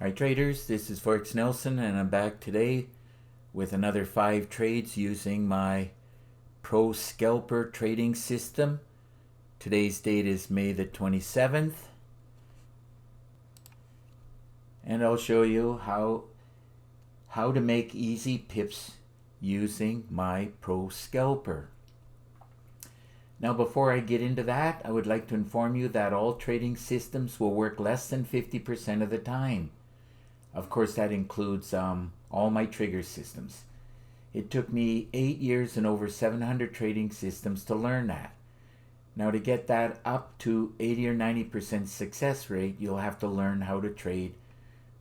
Hi traders, this is Forex Nelson and I'm back today with another 5 trades using my Pro Scalper trading system. Today's date is May the 27th and I'll show you how to make easy pips using my Pro Scalper. Now before I get into that, I would like to inform you that all trading systems will work less than 50% of the time. Of course, that includes all my trigger systems. It took me 8 years and over 700 trading systems to learn that. Now to get that up to 80 or 90% success rate, you'll have to learn how to trade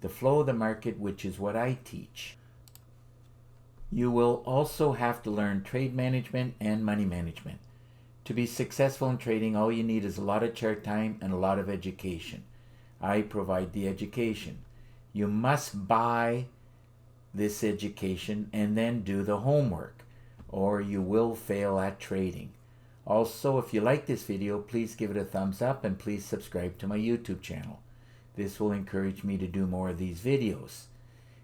the flow of the market, which is what I teach. You will also have to learn trade management and money management. To be successful in trading, all you need is a lot of chart time and a lot of education. I provide the education. You must buy this education and then do the homework, or you will fail at trading. Also, if you like this video, please give it a thumbs up and please subscribe to my YouTube channel. This will encourage me to do more of these videos.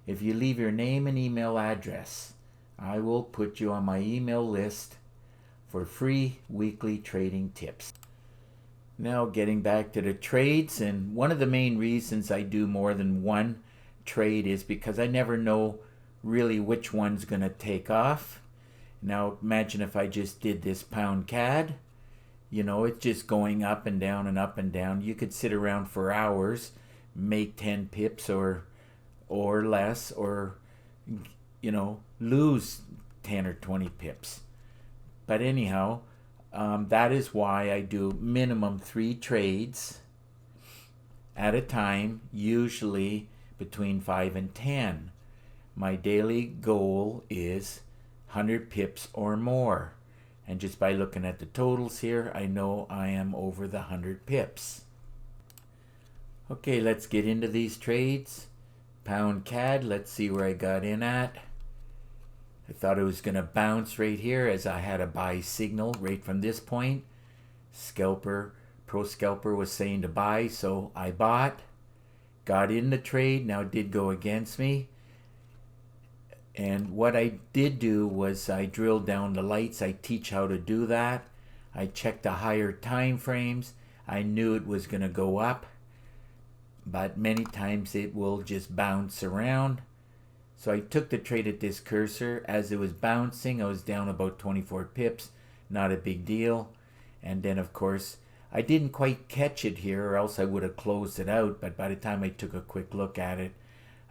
If you leave your name and email address, I will put you on my email list for free weekly trading tips. Now getting back to the trades, and one of the main reasons I do more than one trade is because I never know really which one's going to take off. Now imagine if I just did this pound CAD, it's just going up and down and up and down. You could sit around for hours, make 10 pips or less, or lose 10 or 20 pips. But anyhow, that is why I do minimum 3 trades at a time, usually between 5 and 10. My daily goal is 100 pips or more. And just by looking at the totals here, I know I am over the 100 pips. Okay, let's get into these trades. Pound CAD, let's see where I got in at. I thought it was going to bounce right here as I had a buy signal right from this point. Pro Scalper was saying to buy, so I bought. Got in the trade. Now it did go against me. And what I did do was I drilled down the lights. I teach how to do that. I checked the higher time frames. I knew it was going to go up, but many times it will just bounce around. So I took the trade at this cursor. As it was bouncing, I was down about 24 pips. Not a big deal. And then, of course, I didn't quite catch it here, or else I would have closed it out. But by the time I took a quick look at it,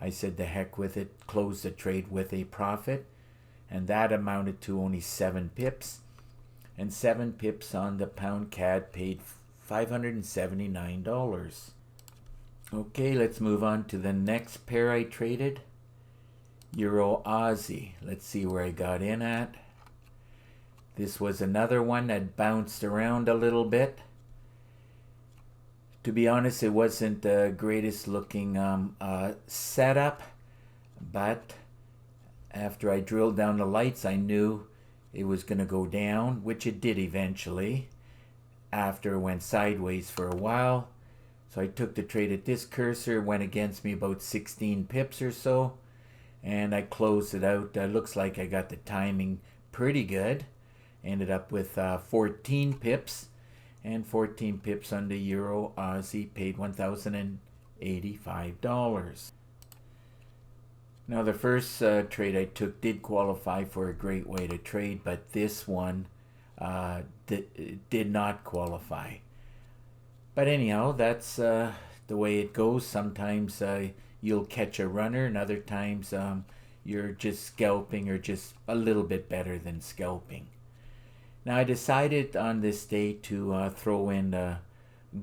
I said the heck with it, closed the trade with a profit. And that amounted to only 7 pips. And 7 pips on the pound CAD paid $579. Okay, let's move on to the next pair I traded. Euro Aussie. Let's see where I got in at. This was another one that bounced around a little bit. To be honest, it wasn't the greatest looking setup, but after I drilled down the lights, I knew it was going to go down, which it did eventually, after it went sideways for a while. So I took the trade at this cursor, went against me about 16 pips or so, and I closed it out. Looks like I got the timing pretty good. Ended up with 14 pips, and 14 pips on the Euro Aussie paid $1,085. Now the first trade I took did qualify for a great way to trade, but this one did not qualify. But anyhow, that's the way it goes. Sometimes you'll catch a runner, and other times you're just scalping, or just a little bit better than scalping. Now I decided on this day to throw in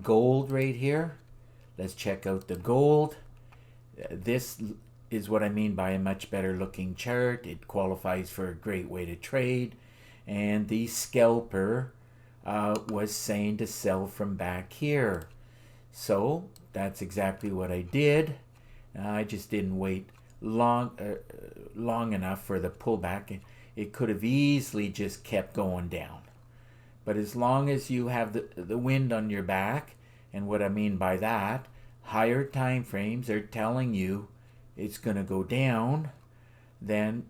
gold right here. Let's check out the gold. This is what I mean by a much better looking chart. It qualifies for a great way to trade. And the scalper was saying to sell from back here. So that's exactly what I did. I just didn't wait long enough for the pullback. It could have easily just kept going down. But as long as you have the wind on your back, and what I mean by that, higher time frames are telling you it's going to go down, then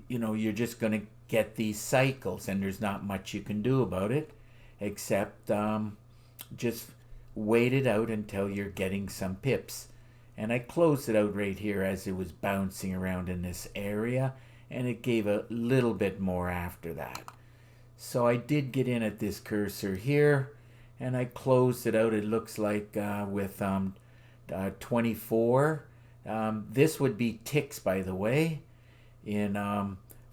you're just going to get these cycles, and there's not much you can do about it except just wait it out until you're getting some pips. And I closed it out right here as it was bouncing around in this area, and it gave a little bit more after that. So I did get in at this cursor here, and I closed it out. It looks like with 24. This would be ticks, by the way. In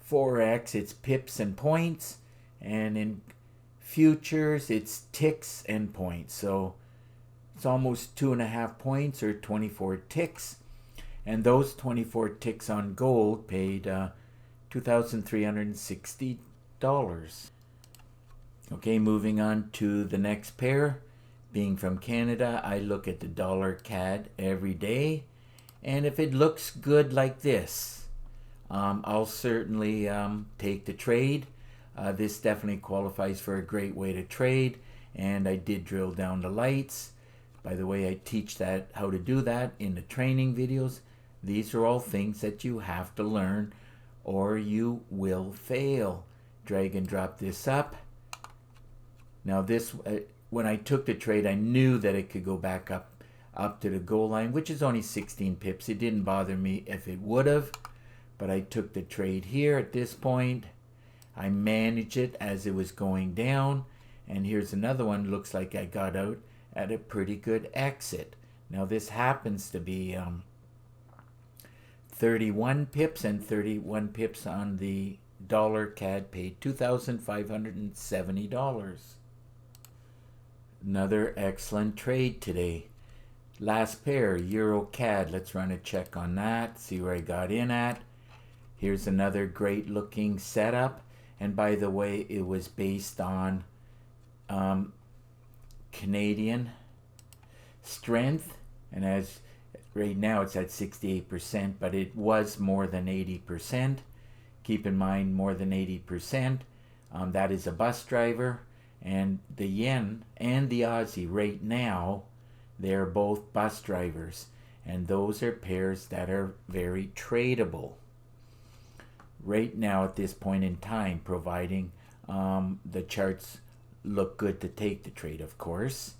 Forex, it's pips and points, and in futures, it's ticks and points. So it's almost 2.5 points, or 24 ticks. And those 24 ticks on gold paid $2,360. Okay, moving on to the next pair. Being from Canada, I look at the dollar CAD every day. And if it looks good like this, I'll certainly take the trade. This definitely qualifies for a great way to trade. And I did drill down the lights. By the way, I teach how to do that in the training videos. These are all things that you have to learn or you will fail. Drag and drop this up. Now this, when I took the trade, I knew that it could go back up to the goal line, which is only 16 pips. It didn't bother me if it would have, but I took the trade here at this point. I managed it as it was going down, and here's another one. Looks like I got out at a pretty good exit. Now this happens to be 31 pips, and 31 pips on the dollar CAD paid $2,570. Another excellent trade today. Last pair, Euro CAD. Let's run a check on that, see where I got in at. Here's another great looking setup. And by the way, it was based on Canadian strength. And as right now it's at 68%, but it was more than 80%. Keep in mind, more than 80%. That is a bus driver. And the yen and the Aussie right now, they're both bus drivers. And those are pairs that are very tradable right now at this point in time, providing the charts look good to take the trade, of course.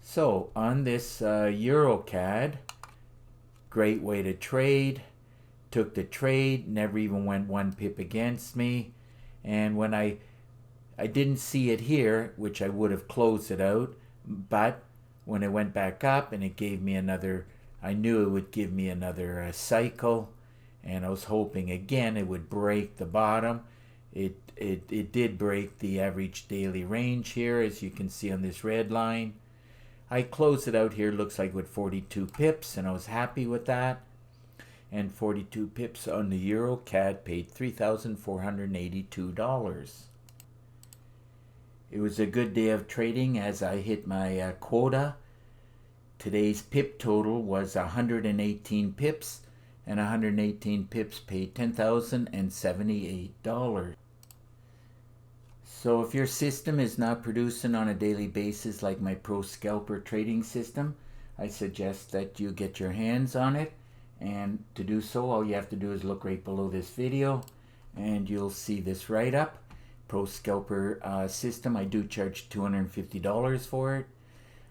So on this EuroCAD, great way to trade. Took the trade, never even went 1 pip against me. And when I didn't see it here, which I would have closed it out, but when it went back up and it gave me another, I knew it would give me another cycle, and I was hoping again it would break the bottom. It did break the average daily range here, as you can see on this red line. I closed it out here, looks like with 42 pips, and I was happy with that. And 42 pips on the Euro CAD paid $3,482. It was a good day of trading as I hit my quota. Today's pip total was 118 pips, and 118 pips paid $10,078. So if your system is not producing on a daily basis like my Pro Scalper trading system, I suggest that you get your hands on it. And to do so, all you have to do is look right below this video, and you'll see this write-up. Pro Scalper system. I do charge $250 for it.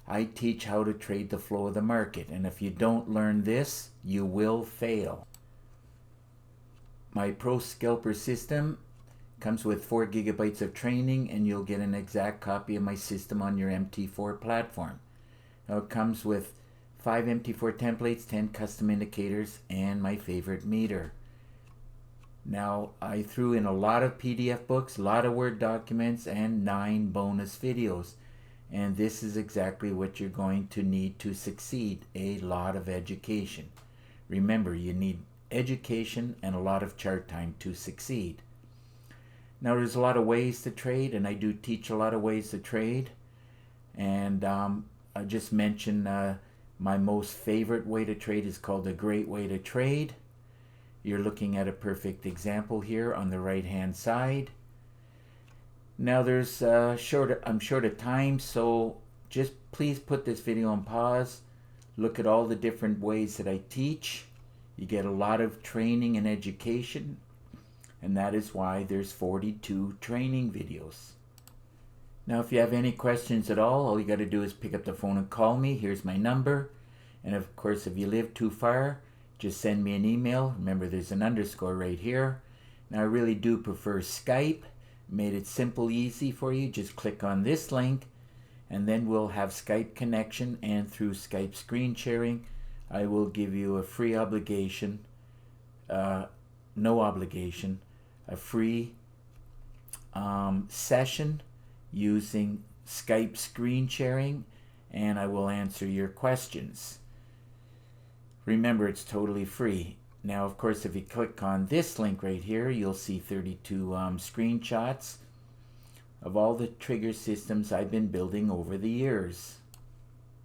I teach how to trade the flow of the market, and if you don't learn this, you will fail. My Pro Scalper system comes with 4 gigabytes of training, and you'll get an exact copy of my system on your MT4 platform. Now it comes with 5 MT4 templates, 10 custom indicators, and my favorite meter. Now, I threw in a lot of PDF books, a lot of Word documents, and 9 bonus videos. And this is exactly what you're going to need to succeed, a lot of education. Remember, you need education and a lot of chart time to succeed. Now, there's a lot of ways to trade, and I do teach a lot of ways to trade. And I just mentioned my most favorite way to trade is called a great way to trade. You're looking at a perfect example here on the right hand side. Now there's I'm short of time, so just please put this video on pause. look at all the different ways that I teach. You get a lot of training and education, and that is why there's 42 training videos. Now, if you have any questions at all you got to do is pick up the phone and call me. Here's my number. And of course, if you live too far, just send me an email. Remember, there's an underscore right here. Now, I really do prefer Skype. Made it simple, easy for you. Just click on this link, and then we'll have Skype connection, and through Skype screen sharing, I will give you a free obligation, no obligation, a free session using Skype screen sharing, and I will answer your questions. Remember, it's totally free. Now, of course, if you click on this link right here, you'll see 32 screenshots of all the trigger systems I've been building over the years.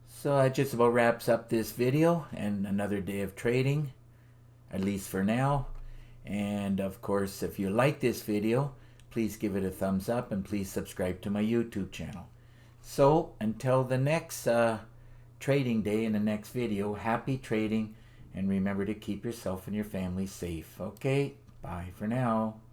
So that just about wraps up this video and another day of trading, at least for now. And of course, if you like this video, please give it a thumbs up and please subscribe to my YouTube channel. So until the next trading day in the next video, happy trading, and remember to keep yourself and your family safe. Okay, bye for now.